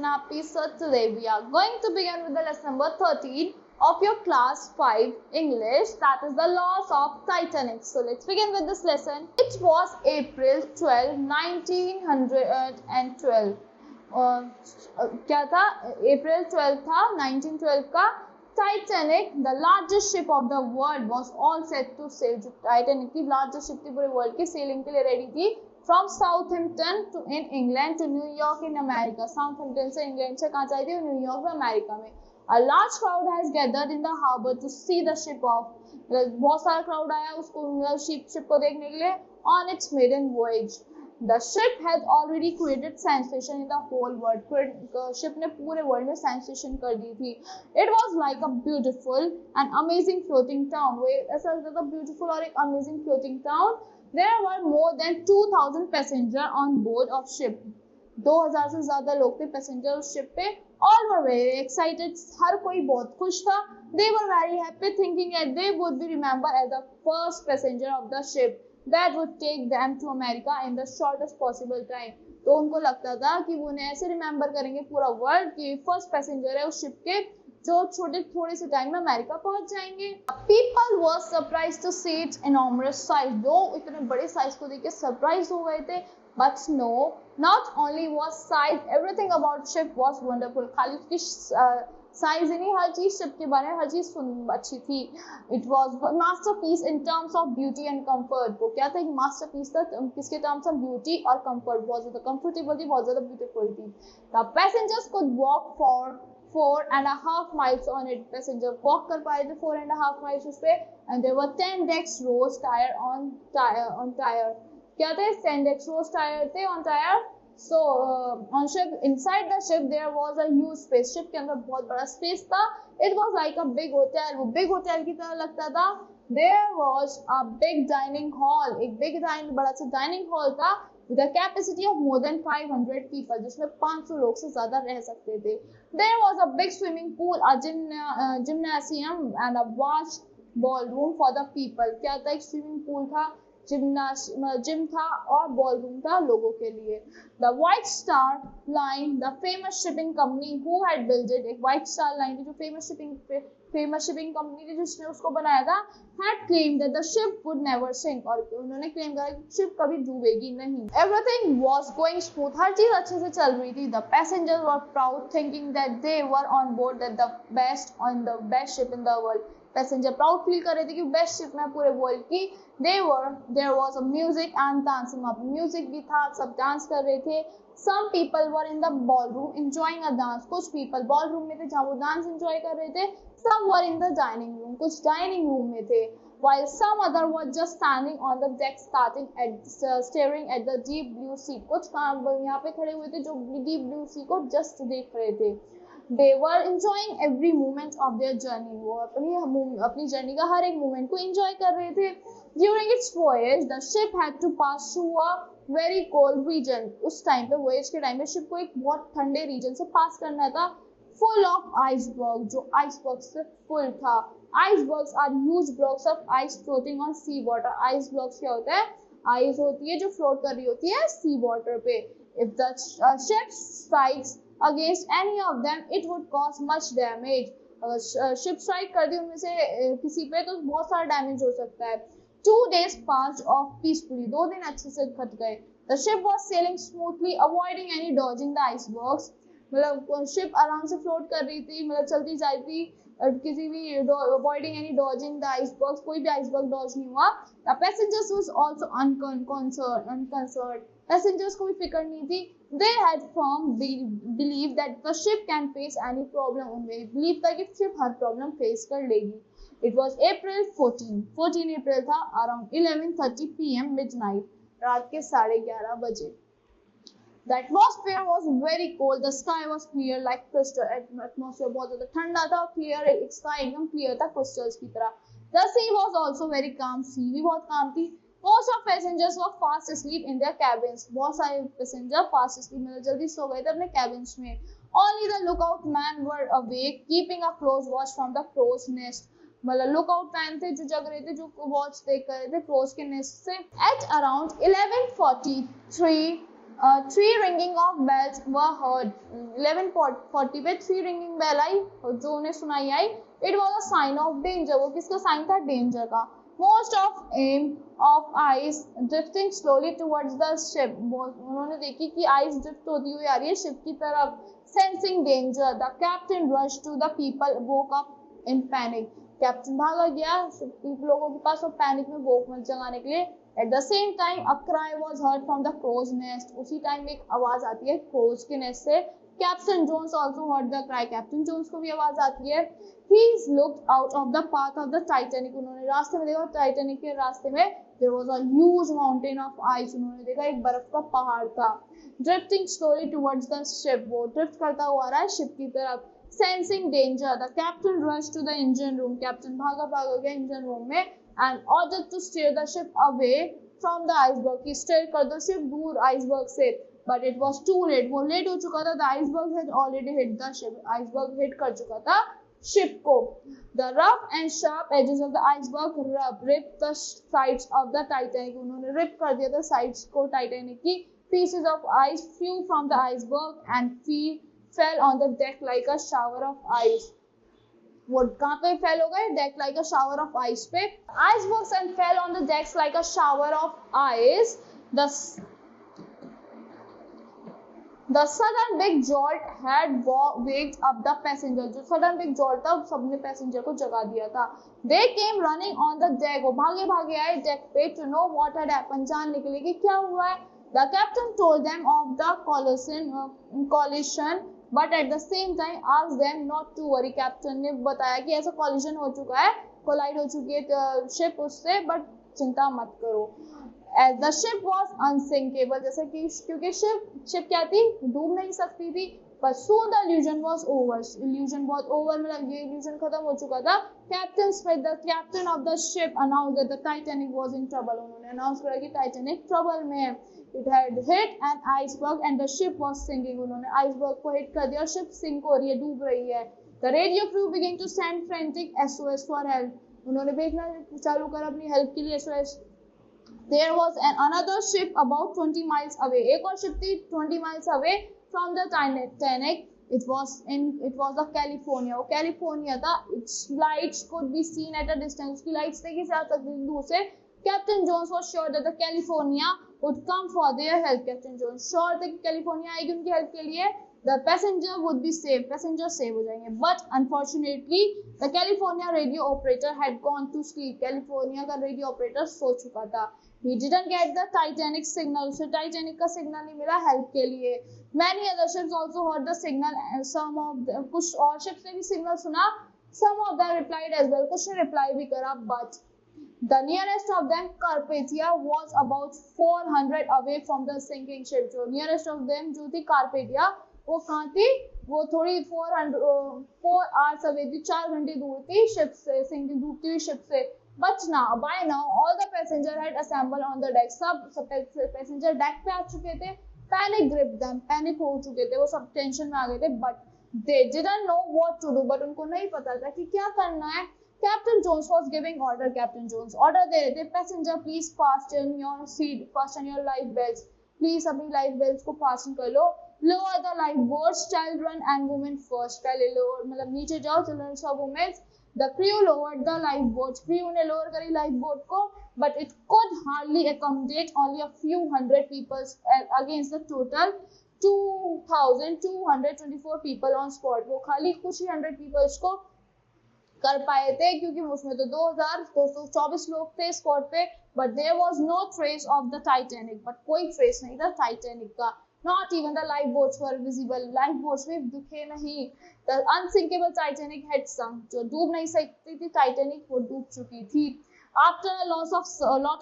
Napi. So today we are going to begin with the lesson number 13 of your class 5 English, that is the loss of Titanic. So let's begin with this lesson. It was April 12, 1912. क्या था? April 12 था 1912 का. Titanic, the largest ship of the world, was all set to sail. जो Titanic की largest ship थी पूरे world की sailing के लिए ready थी. From Southampton to in England to New York in America. Southampton से England से कहाँ जाती है? New York में अमेरिका में. A large crowd has gathered in the harbour to see the ship off. बहुत सारा crowd आया उसको ship को देखने के लिए on its maiden voyage. The ship has already created sensation in the whole world. Ship ने पूरे world में sensation कर दी थी. It was like a beautiful and amazing floating town. वो ऐसा लगता था beautiful और एक amazing floating town. There were more than 2,000 passengers on board of ship. 2,000 से ज़्यादा लोग थे passenger उस ship पे. All were very excited. हर कोई बहुत खुश था. They were very happy, thinking that they would be remembered as the first passenger of the ship that would take them to America in the shortest possible time. तो उनको लगता था कि वो उन्हें ऐसे रिमेम्बर करेंगे पूरा वर्ल्ड कि फर्स्ट पैसेंजर है उस शिप के जो थोड़े से टाइम में अमेरिका पहुंच जाएंगे. People were surprised to see its enormous size. लोग इतने बड़े साइज को देख के सरप्राइज हो गए थे. But no, not only was size, everything about ship was wonderful. खाली उसकी साइज ही नहीं, हर चीज शिप के बारे में हर चीज अच्छी थी. It was masterpiece in terms of beauty and comfort. वो क्या था? एक masterpiece था किसके terms of beauty और comfort. बहुत ज्यादा comfortable थी, बहुत ज्यादा beautiful थी. The passengers could walk for 4.5 miles on it. Passenger walk कर पाए थे 4.5 miles उस पे. And there were 10 decks rows tire on tire. क्या थे? 10 decks rows tire थे on tire. So on ship, inside the ship there was a huge space. Ship के अंदर बहुत बड़ा space था. It was like a big hotel. वो big hotel की तरह लगता था. There was a big dining hall. एक बड़ा सा dining hall था with a capacity of more than 500 people, जिसमें 500 लोग से ज़्यादा रह सकते थे. There was a big swimming pool, a gymnasium and a vast ballroom for the people. क्या था? एक swimming pool था, जिम था और बॉलरूम था लोगों के लिए. The White Star Line, the famous shipping company who had built it, एक White Star Line थी जो famous shipping company थी जिसने उसको बनाया था, had claimed that the ship would never sink, और उन्होंने claim करा कि ship कभी डूबेगी नहीं. Everything was going smooth, हर चीज अच्छे से चल रही थी. The passengers were proud, thinking that they were on board the best ship in the world. Passenger proud feel कर रहे थे कि बेस्ट शिप में पूरे वर्ल्ड की. There was a music and dancing. वहाँ पे म्यूजिक भी था, सब डांस कर रहे थे. Some people were in the ballroom enjoying a dance. कुछ people ballroom में थे जहाँ वो डांस enjoy कर रहे थे. Some were in the dining room. कुछ dining room में थे. While some other were just standing on the deck staring at the deep blue sea. कुछ यहाँ पे खड़े हुए थे जो deep blue sea को just देख रहे थे. They were enjoying every moment of their journey. वो अपनी जर्नी का हर एक मोमेंट को enjoy कर रहे थे. During its voyage, the ship had to pass through a very cold region. उस टाइम पे voyage के टाइम पे शिप को एक बहुत ठंडे region से पास करना था. Full of icebergs, जो icebergs से full था. Icebergs are huge blocks of ice floating on sea water. Icebergs क्या होता है? Ice होती है जो float कर रही होती है sea water पे. If the ship strikes against any of them, it would cause much damage. अगर ship strike कर दी उनमें से किसी पे तो बहुत सारा डैमेज हो सकता है. 2 days passed off peacefully. 2 दिन अच्छे से कट गए. The ship was sailing smoothly, avoiding any dodging the icebergs. मतलब ship आराम से float कर रही थी, मतलब चलती जाती किसी भी avoiding any dodging the icebergs. कोई भी iceberg dodge नहीं हुआ. The passengers was also unconcerned. Passengers को भी फिक्र नहीं थी. They had firm belief that the ship can face any problem. उनमें belief था कि ship हर problem face कर लेगी. It was April 14 April था, around 11:30 p.m. midnight, रात के 11:30 बजे. The atmosphere was very cold. The sky was clear like crystal. Atmosphere बहुत ज़्यादा ठंडा था, clear, sky एकदम clear था crystals की तरह. The sea was also very calm. Sea भी बहुत calm थी. Most of passengers were fast asleep in their cabins. बहुत सारे passenger fast asleep, मतलब जल्दी सो गए थे अपने cabins में. Only the lookout men were awake, keeping a close watch from the crow's nest. मतलब lookout men थे जो जग रहे थे, जो watch देख रहे थे crows के nest से. At around 11:43 Three ringing of bells were heard. 11:40 पे three ringing bell आई, जो उन्हें सुनाई आई. It was a sign of danger. वो किसका साइन था? डेंजर का. Most of aim of ice drifting slowly towards the ship. उन्होंने देखी कि आइस ड्रिफ्ट होती हुई आ रही है शिप की तरफ. Sensing danger, the captain rushed to the people, woke up in panic. Captain भागा गया लोगों के पास और पैनिक में वोक मत जगाने के लिए. At the same time, a cry was heard from the crow's nest. उसी टाइम एक आवाज आती है क्रोज के नेस्ट से. Captain Jones also heard the cry. Captain Jones को भी आवाज आती है. He looked out of the path of the Titanic. उन्होंने रास्ते में देखा, टाइटैनिक के रास्ते में there was a huge mountain of ice. उन्होंने देखा एक बर्फ का पहाड़ था. Drifting slowly towards the ship. वो ड्रिफ्ट करता हुआ आ रहा है शिप की तरफ. Sensing danger, the captain rushed to the engine room. Captain भागा गया इंजन रूम में and ordered to steer the ship away from the iceberg. कि steer कर दो ship दूर iceberg से. But it was too late. वो late हो चुका था. The iceberg had already hit the ship. iceberg hit कर चुका था ship को. The rough and sharp edges of the iceberg ripped the sides of the Titanic. उन्होंने rip कर दिया था sides को Titanic की. Pieces of ice flew from the iceberg and fell on the deck like a shower of ice. वो कहाँ पे fail हो गए? Deck like a shower of ice पे. Icebergs and fell on the decks like a shower of ice. The sudden big jolt had waked up the passenger. जो sudden big jolt था सबने passenger को जगा दिया था. They came running on the deck. वो भागे आए डेक पे to know what had happened. जानने के लिए कि क्या हुआ है. The captain told them of the collision. But at the same time asked them not to worry. Captain ने बताया कि ऐसा कॉलिजन हो चुका है, कोलाइड हो चुकी है शिप उससे, बट चिंता मत करो. As the ship was unsinkable, जैसे कि क्योंकि शिप क्या थी? डूब नहीं सकती थी. But soon the illusion was over. Illusion बहुत over, मतलब ये illusion खत्म हो चुका था. Captain Smith, the captain of the ship, announced that the Titanic was in trouble. उन्होंने announce करा कि Titanic trouble में है. It had hit an iceberg and the ship was sinking. उन्होंने iceberg को hit कर दिया और ship sink हो रही है, डूब रही है. The radio crew began to send frantic SOS for help. उन्होंने भेजना चालू करा अपनी help के लिए SOS. There was another ship about 20 miles away. एक और ship थी 20 miles away from the Titanic. It was the California. वो California था. Its lights could be seen at a distance. उसकी lights देखी जा सकती थी दूर से. Captain Jones was sure that the California would come for their help. Captain Jones sure थे कि California आएगी उनकी help के लिए. The passenger would be safe. Passenger save हो जाएंगे. But unfortunately, the California radio operator had gone to sleep. California का radio operator सो चुका था. He didn't get the Titanic signal. उसे Titanic का signal नहीं मिला help के लिए. Many other ships also heard the signal. Some of them, कुछ और ships ने भी signal सुना. Some of them replied as well. कुछ ने reply भी करा, but the nearest of them, Carpathia, was about 400 away from the sinking ship. जो nearest of them जो थी Carpathia, वो कहाँ थी? वो थोड़ी 4 hours away थी, 4 घंटे दूर थी शिप से, sinking डूबती हुई शिप से. But by now, all the passengers had assembled on the deck. सब पैसेंजर डेक पे आ चुके थे. Panic gripped them. पैनिक हो चुके थे, वो सब टेंशन में आ गए थे. But they didn't know what to do. But उनको नहीं पता था कि क्या करना है. Captain Jones was giving order. Captain Jones order दे रहे थे. Passenger, please fasten your seat, fasten your life belts. Please अपनी life belts को fasten कर लो. Lower the lifeboats, children and women first. पहले lower, मतलब नीचे जाओ, children और women. The crew lowered the lifeboats. Crew ने lower करी lifeboat को, but it could hardly accommodate only a few hundred people against the total 2,224 people on spot. वो खाली कुछ ही 100 people को कर पाए थे क्योंकि उसमें तो 2,224 लोग थे स्पॉट पे. But there was no trace of the Titanic. But कोई trace नहीं था Titanic का. Not even the lifeboats were visible. Lifeboats भी दिखे नहीं. The unsinkable Titanic had sunk. जो डूब नहीं सकती थी Titanic, वो डूब चुकी थी. After a lot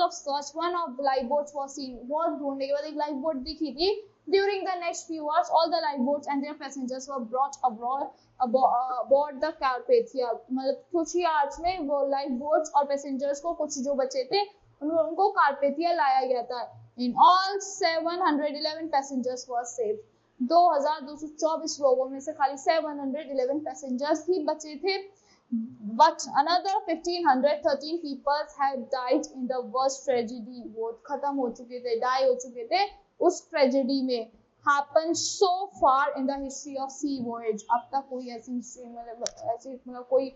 of search, one of the lifeboats was seen. बहुत ढूंढने के बाद एक lifeboat दिखी थी. During the next few hours, all the lifeboats and their passengers were brought aboard the Carpathia. मतलब कुछ ही hours में वो lifeboats और passengers को कुछ जो बचे थे उनको Carpathia लाया गया था. In all, 711 passengers were saved. 2,224 लोगों में से खाली 711 passengers ही बचे थे. But another 1,513 people had died in the worst tragedy. वो खत्म हो चुके थे, die हो चुके थे उस ट्रेजेडी में happen so far in the history of sea voyage. अब तक कोई ऐसी हिस्ट्री मतलब कोई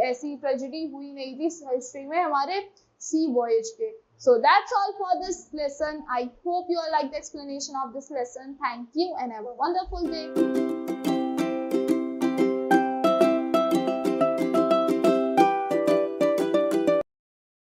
ऐसी ट्रेजेडी हुई नहीं थी हिस्ट्री में हमारे sea voyage के. So that's all for this lesson. I hope you all like the explanation of this lesson. Thank you and have a wonderful day.